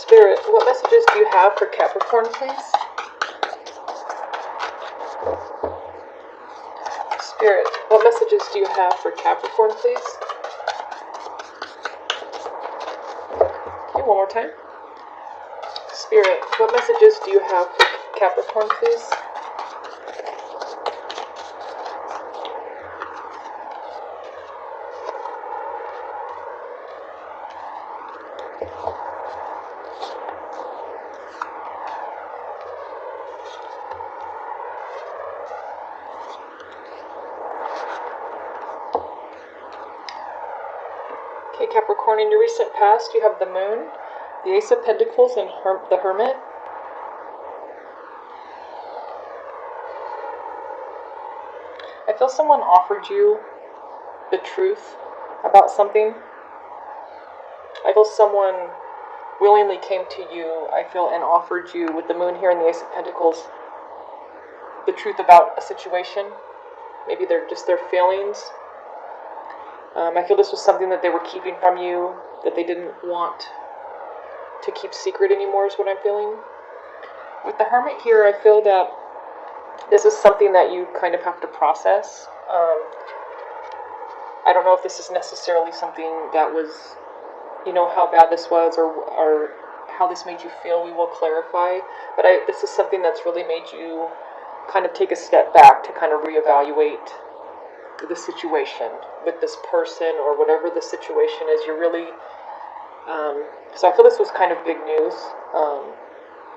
Spirit, what messages do you have for Capricorn, please? Spirit, what messages do you have for Capricorn, please? Okay, one more time. Spirit, what messages do you have for Capricorn, please? Okay, Capricorn, in your recent past, you have the Moon, the Ace of Pentacles, and the Hermit. I feel someone offered you the truth about something. I feel someone willingly came to you, I feel, and offered you, with the Moon here and the Ace of Pentacles, the truth about a situation. Maybe they're just their feelings. I feel this was something that they were keeping from you, that they didn't want to keep secret anymore, is what I'm feeling. With the Hermit here, I feel that this is something that you kind of have to process. I don't know if this is necessarily something that was, you know, how bad this was or how this made you feel. We will clarify. But this is something that's really made you kind of take a step back to kind of reevaluate the situation with this person or whatever the situation is. You're really, so I feel this was kind of big news,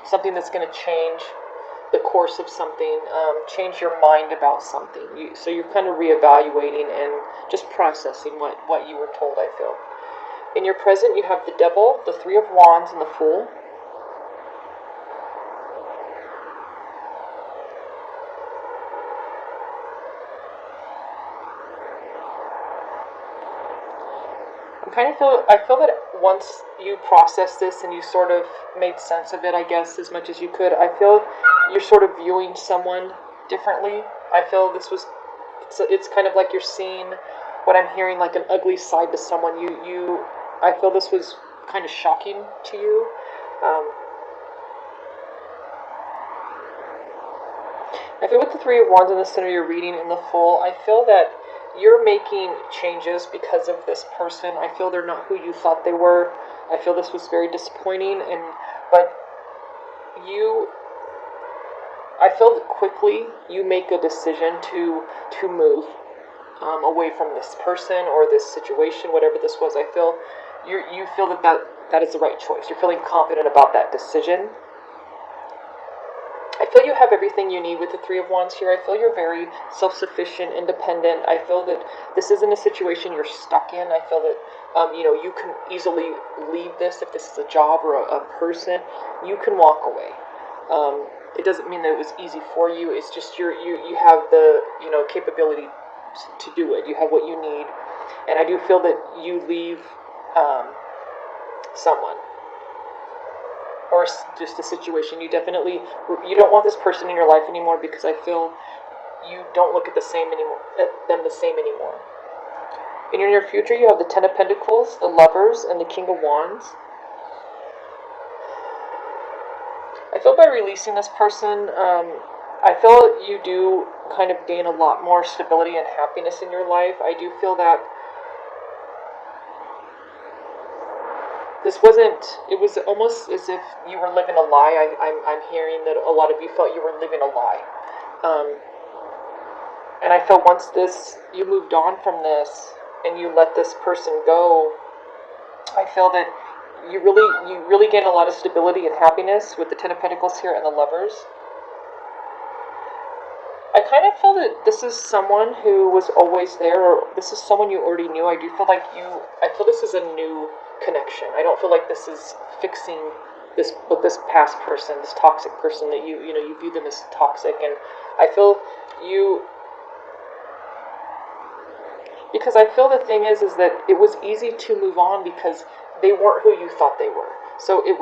something that's going to change the course of something, change your mind about something. So you're kind of reevaluating and just processing what you were told, I feel. In your present, you have the Devil, the Three of Wands, and the Fool. I feel that once you process this and you sort of made sense of it, I guess, as much as you could, I feel you're sort of viewing someone differently. I feel this was, it's kind of like you're seeing what I'm hearing, like an ugly side to someone. I feel this was kind of shocking to you. I feel with the Three of Wands in the center, you're reading in the Fool. I feel that you're making changes because of this person. I feel they're not who you thought they were. I feel this was very disappointing, but I feel that quickly you make a decision to move away from this person or this situation, whatever this was. I feel you feel that is the right choice. You're feeling confident about that decision. I feel you have everything you need with the Three of Wands here. I feel you're very self-sufficient, independent. I feel that this isn't a situation you're stuck in. I feel that you can easily leave this. If this is a job or a person, you can walk away. It doesn't mean that it was easy for you. It's just you have the capability to do it. You have what you need, and I do feel that you leave someone or just a situation. You don't want this person in your life anymore, because I feel you don't look at them the same anymore. In your near future, you have the Ten of Pentacles, the Lovers, and the King of Wands. I feel by releasing this person, I feel you do kind of gain a lot more stability and happiness in your life. I do feel that it was almost as if you were living a lie. I'm hearing that a lot of you felt you were living a lie. And I feel once you moved on from this and you let this person go, I feel that you really gain a lot of stability and happiness with the Ten of Pentacles here and the Lovers. I kind of feel that this is someone who was always there, or this is someone you already knew. I feel this is a new connection. I don't feel like this is fixing this with this past person, this toxic person that you view them as toxic. And I feel because I feel the thing is that it was easy to move on because they weren't who you thought they were. So it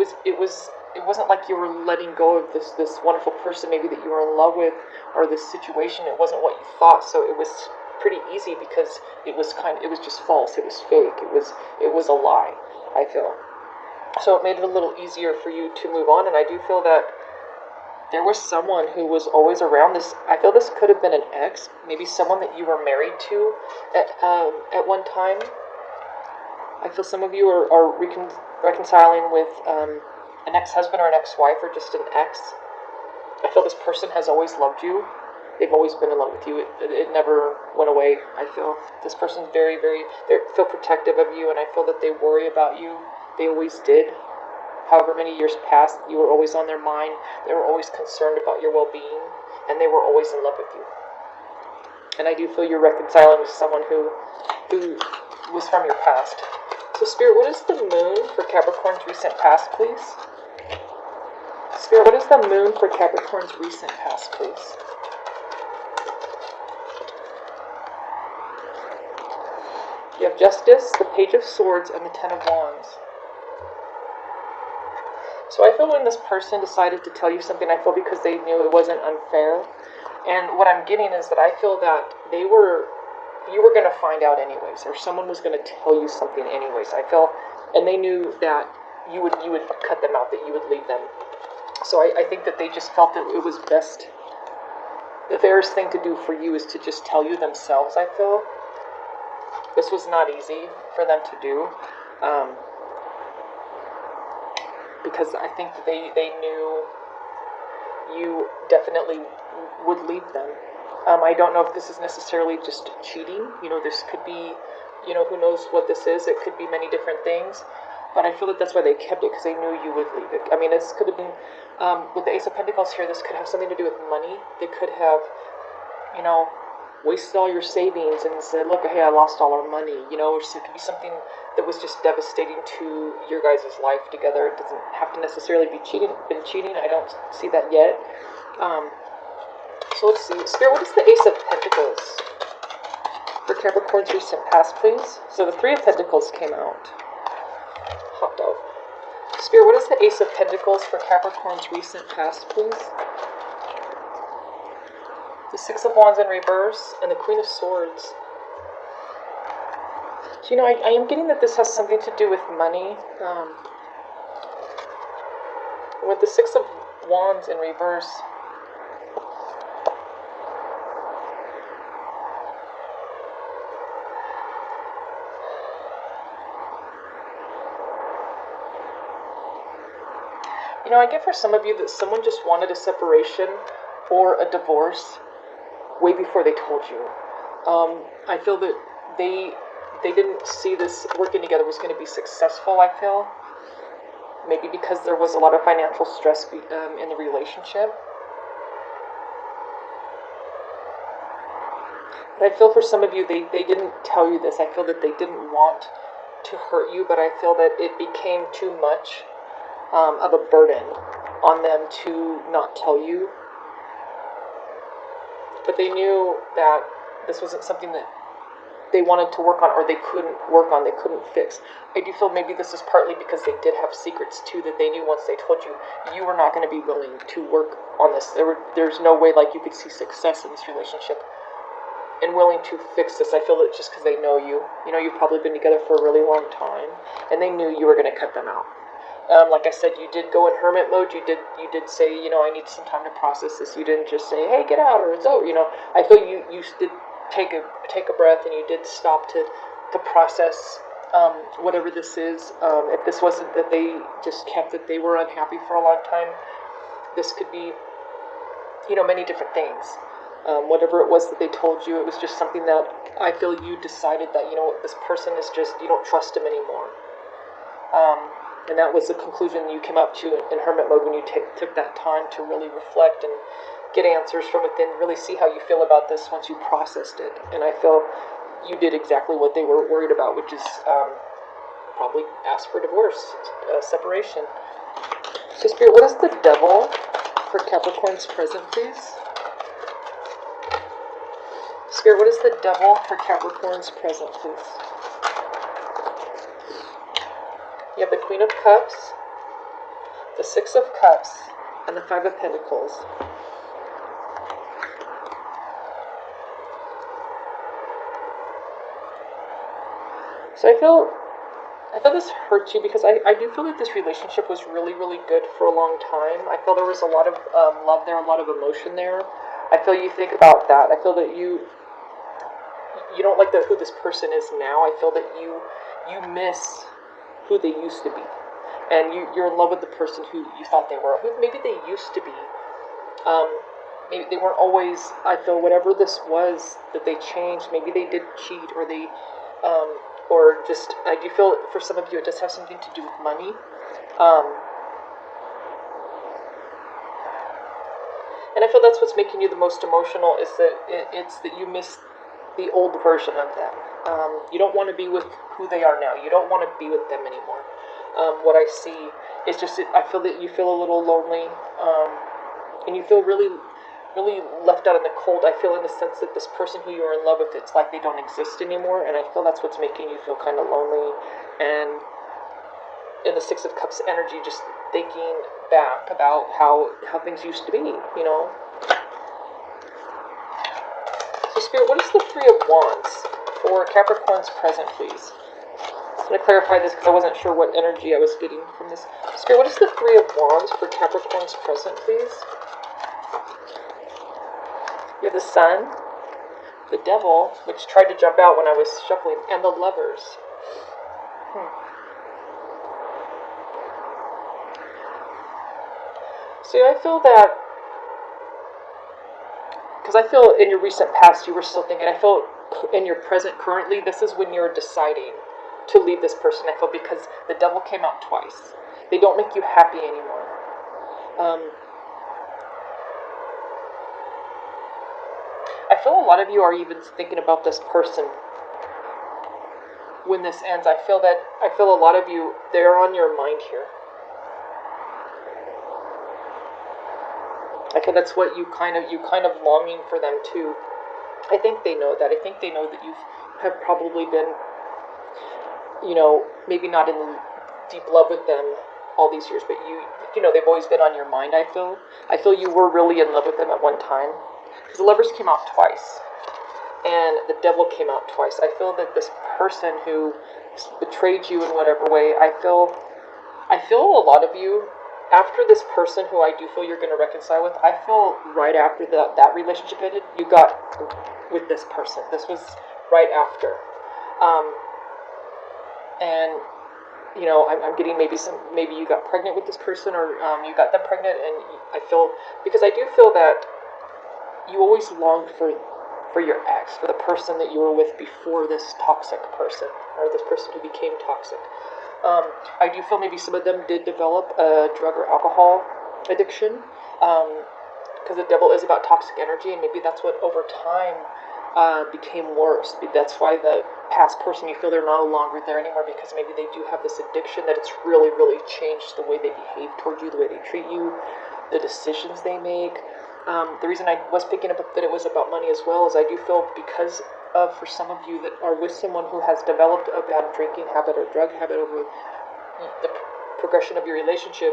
wasn't like you were letting go of this wonderful person maybe that you were in love with, or this situation. It wasn't what you thought. So it was pretty easy because it was just false. It was fake. It was a lie, I feel. So it made it a little easier for you to move on, and I do feel that there was someone who was always around this. I feel this could have been an ex, maybe someone that you were married to at one time. I feel some of you are reconciling with an ex-husband or an ex-wife or just an ex. I feel this person has always loved you. They've always been in love with you. It never went away. I feel this person's very, they feel protective of you, and I feel that they worry about you. They always did. However many years passed, you were always on their mind. They were always concerned about your well-being, and they were always in love with you. And I do feel you're reconciling with someone who was from your past. So Spirit, what is the moon for Capricorn's recent past, please? Spirit, what is the moon for Capricorn's recent past, please? You have Justice, the Page of Swords, and the Ten of Wands. So I feel when this person decided to tell you something, I feel because they knew it wasn't unfair. And what I'm getting is that I feel that you were going to find out anyways, or someone was going to tell you something anyways. I feel, and they knew that you would cut them out, that you would leave them. So I think that they just felt that it was best. The fairest thing to do for you is to just tell you themselves, I feel. This was not easy for them to do. Because I think that they knew you definitely would leave them. I don't know if this is necessarily just cheating. This could be, who knows what this is. It could be many different things. But I feel that that's why they kept it, because they knew you would leave it. I mean, this could have been, with the Ace of Pentacles here, this could have something to do with money. They could have, wasted all your savings and said, look, hey, I lost all our money. Or it could be something that was just devastating to your guys' life together. It doesn't have to necessarily be cheating. I don't see that yet. So let's see. Spirit, what is the Ace of Pentacles for Capricorn's recent past, please? So the Three of Pentacles came out. Hopped out. Spirit, what is the Ace of Pentacles for Capricorn's recent past, please? The Six of Wands in reverse, and the Queen of Swords. So, I am getting that this has something to do with money. With the Six of Wands in reverse, I get for some of you that someone just wanted a separation or a divorce way before they told you. I feel that they didn't see this working together was going to be successful, I feel. Maybe because there was a lot of financial stress in the relationship. But I feel for some of you, they didn't tell you this. I feel that they didn't want to hurt you, but I feel that it became too much of a burden on them to not tell you. But they knew that this wasn't something that they wanted to work on, or they couldn't work on, they couldn't fix. I do feel maybe this is partly because they did have secrets too, that they knew once they told you, you were not going to be willing to work on this. There's no way like you could see success in this relationship and willing to fix this. I feel that just because they know you, you've probably been together for a really long time, and they knew you were going to cut them out. Like I said, you did go in hermit mode. You did say, I need some time to process this. You didn't just say, hey, get out, or it's over. I feel you did take a breath, and you did stop to process whatever this is. If this wasn't that they just kept that they were unhappy for a long time, this could be, many different things. Whatever it was that they told you, it was just something that I feel you decided that, this person is just, you don't trust him anymore. And that was the conclusion you came up to in hermit mode when you took that time to really reflect and get answers from within, really see how you feel about this once you processed it. And I feel you did exactly what they were worried about, which is probably ask for divorce, separation. So Spirit, what is the Devil for Capricorn's present, please? Spirit, what is the Devil for Capricorn's present, please? You have the Queen of Cups, the Six of Cups, and the Five of Pentacles. So I I feel this hurts you because I do feel that this relationship was really, really good for a long time. I feel there was a lot of love there, a lot of emotion there. I feel you think about that. I feel that you don't like who this person is now. I feel that you miss who they used to be, and you're in love with the person who you thought they were, who maybe they used to be. Maybe they weren't always. I feel whatever this was that they changed. Maybe they did cheat, or they, or just. I do feel for some of you it does have something to do with money. And I feel that's what's making you the most emotional is that it's that you miss the old version of them. You don't want to be with who they are now. You don't want to be with them anymore. What I see is just, I feel that you feel a little lonely, and you feel really, really left out in the cold. I feel in the sense that this person who you're in love with, it's like they don't exist anymore, and I feel that's what's making you feel kind of lonely. And in the Six of Cups energy, just thinking back about how things used to be, you know. So Spirit, what is the Three of Wands for Capricorn's present, please? I'm going to clarify this because I wasn't sure what energy I was getting from this. Spirit, what is the Three of Wands for Capricorn's present, please? You have the Sun, the Devil, which tried to jump out when I was shuffling, and the Lovers. See, I feel that, because I feel in your recent past you were still thinking, I feel in your present currently, this is when you're deciding to leave this person. I feel because the Devil came out twice. They don't make you happy anymore. I feel a lot of you are even thinking about this person when this ends. I feel a lot of you, they're on your mind here. I feel that's what you kind of longing for them too. I think they know that. I think they know that you have probably been, maybe not in deep love with them all these years, but they've always been on your mind. I feel you were really in love with them at one time, because the Lovers came out twice, and the Devil came out twice. I feel that this person who betrayed you in whatever way, I feel a lot of you, after this person who I do feel you're going to reconcile with, I feel right after that relationship ended, you got with this person. This was right after. And, I'm getting maybe you got pregnant with this person, or you got them pregnant, and because I do feel that you always longed for your ex, for the person that you were with before this toxic person, or this person who became toxic. I do feel maybe some of them did develop a drug or alcohol addiction, because the Devil is about toxic energy, and maybe that's what over time became worse. That's why the past person, you feel they're no longer there anymore, because maybe they do have this addiction that it's really, really changed the way they behave toward you, the way they treat you, the decisions they make. The reason I was picking up that it was about money as well is I do feel because for some of you that are with someone who has developed a bad drinking habit or drug habit over the progression of your relationship,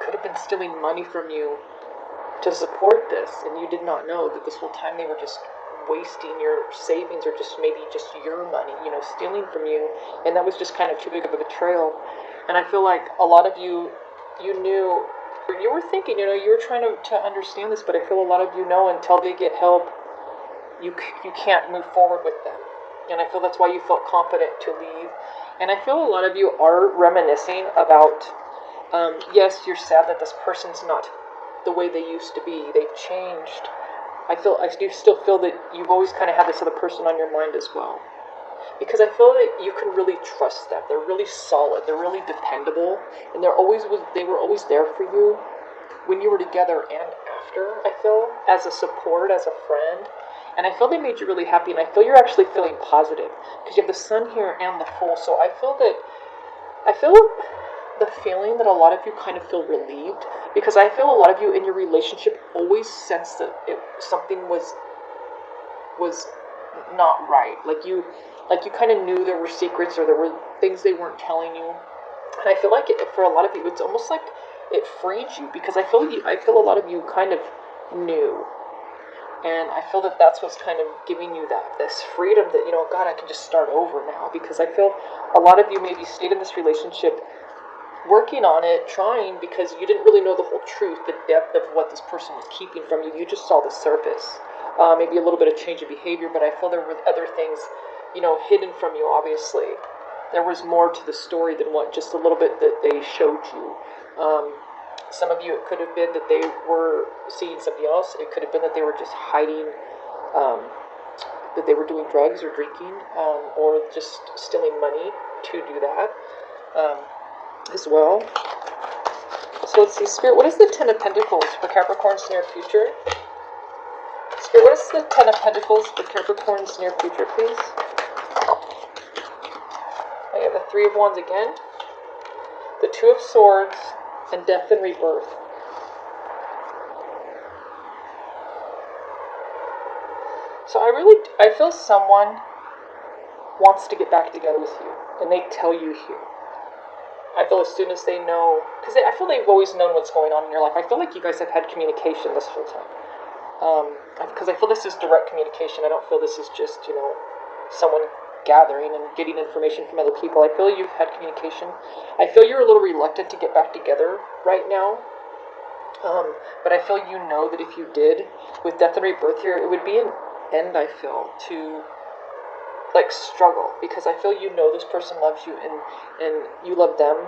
could have been stealing money from you to support this, and you did not know that this whole time they were just wasting your savings, or just maybe just your money, stealing from you, and that was just kind of too big of a betrayal. And I feel like a lot of you knew, you were thinking, you were trying to understand this, but I feel a lot of you know until they get help, you can't move forward with them. And I feel that's why you felt confident to leave. And I feel a lot of you are reminiscing about, yes, you're sad that this person's not the way they used to be. They've changed. I do still feel that you've always kind of had this other person on your mind as well. Because I feel that you can really trust them. They're really solid. They're really dependable. And they were always there for you when you were together and after, I feel, as a support, as a friend. And I feel they made you really happy, and I feel you're actually feeling positive, because you have the Sun here and the Fool. So I feel the feeling that a lot of you kind of feel relieved, because I feel a lot of you in your relationship always sensed that something was not right. Like you kind of knew there were secrets, or there were things they weren't telling you. And I feel like for a lot of you, it's almost like it freed you, because I feel a lot of you kind of knew. And I feel that that's what's kind of giving you this freedom that, God, I can just start over now. Because I feel a lot of you maybe stayed in this relationship working on it, trying, because you didn't really know the whole truth, the depth of what this person was keeping from you. You just saw the surface. Maybe a little bit of change of behavior, but I feel there were other things, hidden from you, obviously. There was more to the story than what just a little bit that they showed you. Some of you, it could have been that they were seeing something else. It could have been that they were just hiding, that they were doing drugs or drinking, or just stealing money to do that as well. So let's see, Spirit, what is the Ten of Pentacles for Capricorn's near future? Spirit, what is the Ten of Pentacles for Capricorn's near future, please? I have the Three of Wands again, the Two of Swords, and Death and Rebirth. So I feel someone wants to get back together with you, and they tell you here. I feel as soon as they know, because I feel they've always known what's going on in your life. I feel like you guys have had communication this whole time. Because I feel this is direct communication. I don't feel this is just, someone gathering and getting information from other people. I feel you've had communication. I feel you're a little reluctant to get back together right now. But I feel that if you did, with Death and Rebirth here, it would be an end, I feel, to struggle, because I feel this person loves you and you love them.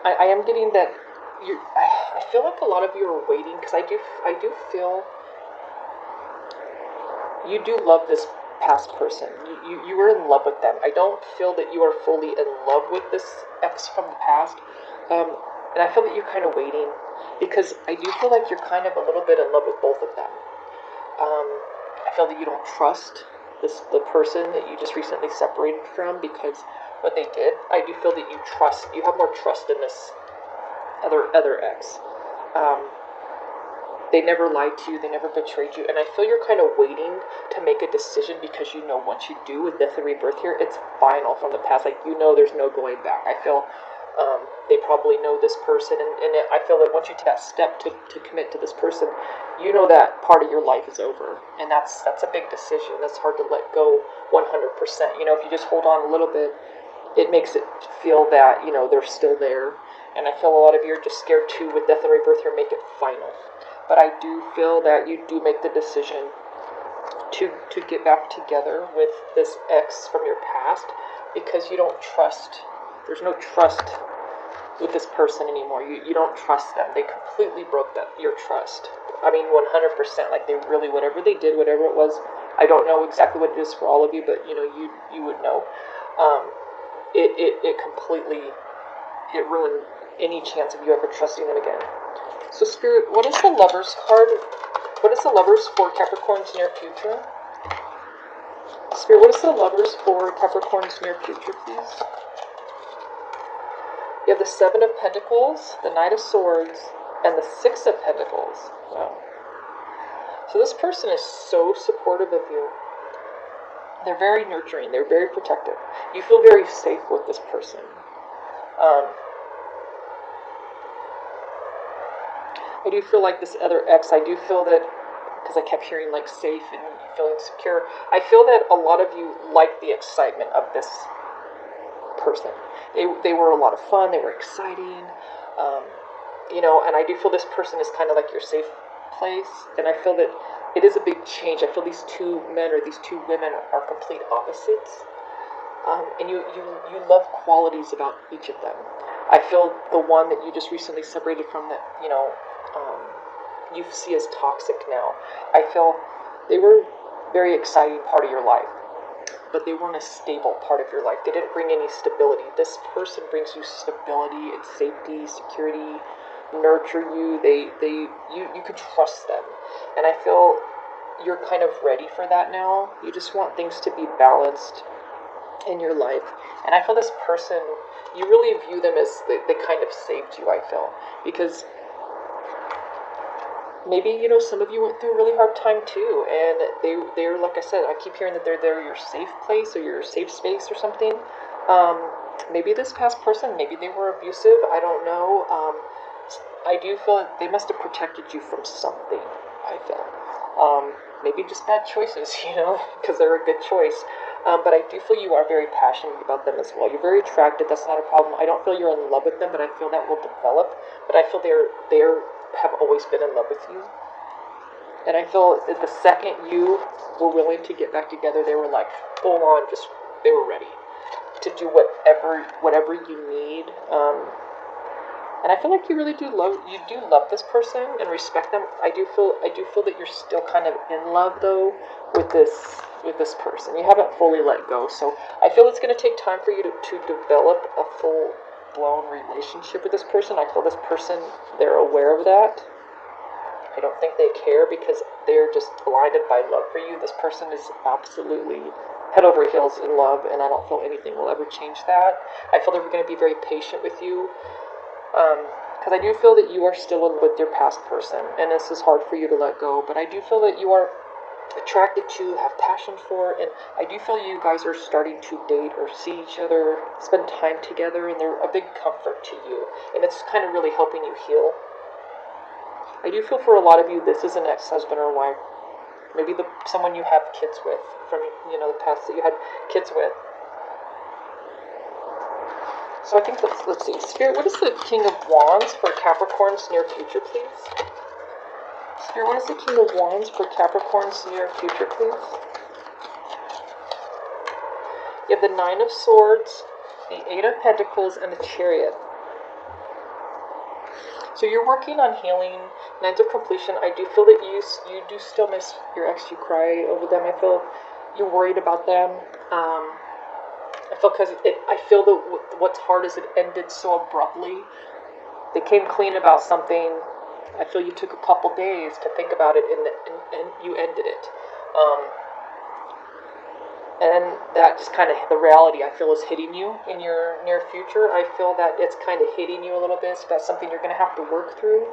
I am getting that I feel like a lot of you are waiting, because I do feel you do love this past person. You were in love with them. I don't feel that you are fully in love with this ex from the past. And I feel that you're kind of waiting, because I do feel like you're kind of a little bit in love with both of them. I feel that you don't trust the person that you just recently separated from, because what they did. I do feel that you have more trust in this other ex. They never lied to you, they never betrayed you, and I feel you're kind of waiting to make a decision, because once you do with Death and Rebirth here, it's final from the past. There's no going back. I feel they probably know this person, and I feel that once you take that step to commit to this person, that part of your life is over, and that's a big decision. That's hard to let go 100%. If you just hold on a little bit, it makes it feel that, they're still there, and I feel a lot of you are just scared to, with Death and Rebirth here, make it final. But I do feel that you do make the decision to get back together with this ex from your past, because you don't trust. There's no trust with this person anymore. You don't trust them. They completely broke your trust. 100%. They really, whatever they did, whatever it was, I don't know exactly what it is for all of you, but you would know. It completely, it ruined any chance of you ever trusting them again. So, Spirit, what is the Lovers card? What is the Lovers for Capricorn's near future? Spirit, what is the Lovers for Capricorn's near future, please? You have the Seven of Pentacles, the Knight of Swords, and the Six of Pentacles. Wow. So this person is so supportive of you. They're very nurturing. They're very protective. You feel very safe with this person. I do feel like this other ex, I do feel that, because I kept hearing safe and feeling secure, I feel that a lot of you like the excitement of this person. They were a lot of fun, they were exciting, and I do feel this person is kind of like your safe place, and I feel that it is a big change. I feel these two men or these two women are complete opposites, and you love qualities about each of them. I feel the one that you just recently separated from, that you see as toxic now, I feel they were a very exciting part of your life, but they weren't a stable part of your life. They didn't bring any stability. This person brings you stability and safety, security, nurture you. You can trust them, and I feel you're kind of ready for that now. You just want things to be balanced in your life, and I feel this person, you really view them as they kind of saved you. I feel, because maybe, some of you went through a really hard time too, and they're, like I said, I keep hearing that they're your safe place or your safe space or something. Maybe this past person, maybe they were abusive, I don't know. I do feel that they must have protected you from something, I feel. Maybe just bad choices, because they're a good choice. But I do feel you are very passionate about them as well. You're very attracted. That's not a problem. I don't feel you're in love with them, but I feel that will develop. But I feel they have always been in love with you. And I feel that the second you were willing to get back together, they were like full on, they were ready to do whatever you need. And I feel like you really do love this person and respect them. I do feel that you're still kind of in love though with this person. You haven't fully let go. So I feel it's going to take time for you to develop a full blown relationship with this person. I feel this person, they're aware of that. I don't think they care because they're just blinded by love for you. This person is absolutely head over heels in love, and I don't feel anything will ever change that. I feel they're going to be very patient with you, because I do feel that you are still in with your past person, and this is hard for you to let go, but I do feel that you are attracted to, have passion for, and I do feel you guys are starting to date or see each other, spend time together, and they're a big comfort to you, and it's kind of really helping you heal. I do feel for a lot of you, this is an ex-husband or wife. Maybe someone you have kids with from, the past that you had kids with. So I think let's see. Spirit, what is the King of Wands for Capricorn's near future, please? Spirit, what is the King of Wands for Capricorn's near future, please? You have the Nine of Swords, the Eight of Pentacles, and the Chariot. So you're working on healing, Nines of Completion. I do feel that you do still miss your ex. You cry over them. I feel you're worried about them. I feel that what's hard is it ended so abruptly. They came clean about something. I feel you took a couple days to think about it, and you ended it. And that just kind of, the reality I feel is hitting you in your near future. I feel that it's kind of hitting you a little bit, so that's something you're going to have to work through.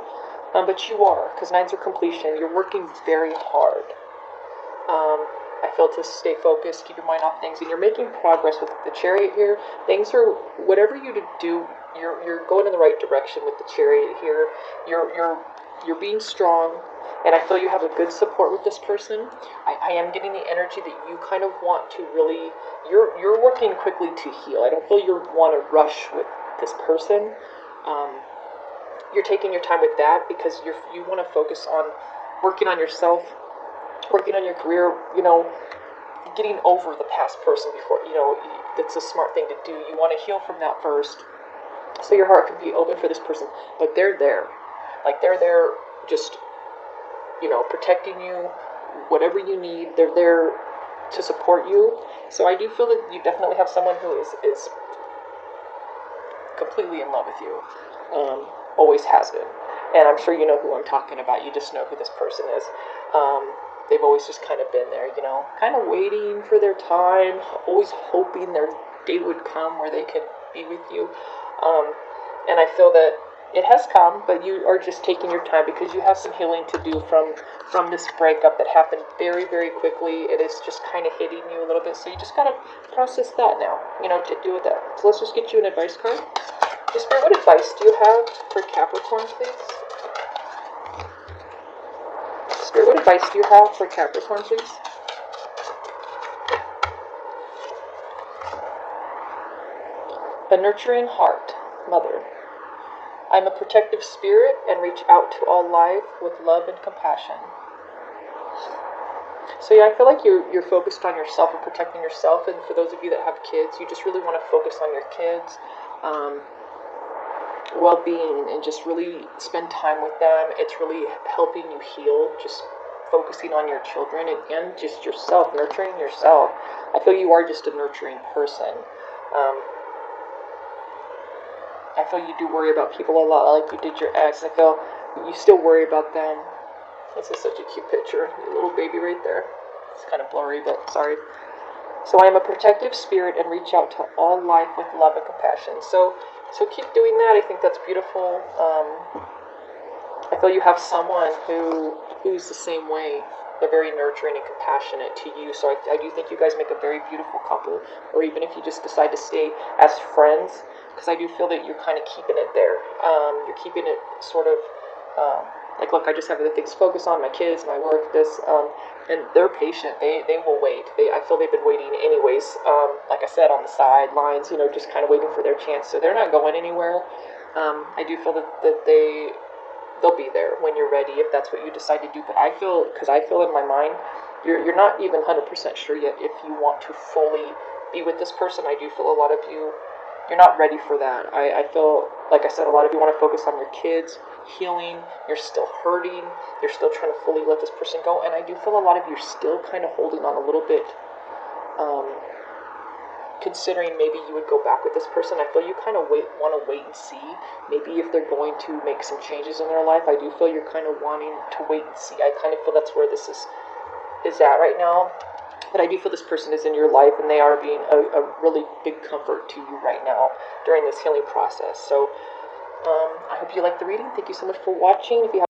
But you are, because Nines of Completion, you're working very hard. I feel to stay focused, keep your mind off things, and you're making progress with the Chariot here. Things are, whatever you do, you're going in the right direction with the Chariot here. You're being strong, and I feel you have a good support with this person. I am getting the energy that you kind of want to really, you're working quickly to heal. I don't feel you want to rush with this person. You're taking your time with that because you want to focus on working on yourself, working on your career, getting over the past person before, that's a smart thing to do. You want to heal from that first, so your heart can be open for this person. But they're there. Like, they're there just, protecting you, whatever you need. They're there to support you. So I do feel that you definitely have someone who is completely in love with you. Always has been. And I'm sure you know who I'm talking about. You just know who this person is. They've always just kind of been there, kind of waiting for their time, always hoping their day would come where they could be with you. And I feel that it has come, but you are just taking your time because you have some healing to do from this breakup that happened very, very quickly. It is just kind of hitting you a little bit, so you just got to process that now, to deal with that. So let's just get you an advice card. Spirit, what advice do you have for Capricorn, please? Spirit, what advice do you have for Capricorn, please? A nurturing heart, Mother. I'm a protective spirit and reach out to all life with love and compassion. So yeah, I feel like you're focused on yourself and protecting yourself. And for those of you that have kids, you just really want to focus on your kids' well-being and just really spend time with them. It's really helping you heal, just focusing on your children and just yourself, nurturing yourself. I feel you are just a nurturing person. I feel you do worry about people a lot, like you did your ex. I feel you still worry about them. This is such a cute picture. Your little baby right there. It's kind of blurry, but sorry. So I am a protective spirit and reach out to all life with love and compassion. So keep doing that. I think that's beautiful. I feel you have someone who's the same way. They're very nurturing and compassionate to you. So I do think you guys make a very beautiful couple. Or even if you just decide to stay as friends, because I do feel that you're kind of keeping it there. You're keeping it sort of like, look, I just have other things to focus on, my kids, my work, this, and they're patient. They will wait. I feel they've been waiting anyways. Like I said, on the sidelines, just kind of waiting for their chance. So they're not going anywhere. I do feel that they'll be there when you're ready, if that's what you decide to do. But because I feel in my mind, you're not even 100% sure yet if you want to fully be with this person. I do feel a lot of you're not ready for that. I feel, like I said, a lot of you want to focus on your kids, healing, you're still hurting, you're still trying to fully let this person go, and I do feel a lot of you are still kind of holding on a little bit, considering maybe you would go back with this person. I feel you kind of want to wait and see, maybe if they're going to make some changes in their life. I do feel you're kind of wanting to wait and see. I kind of feel that's where this is at right now. But I do feel this person is in your life, and they are being a really big comfort to you right now during this healing process. So I hope you liked the reading. Thank you so much for watching. If you have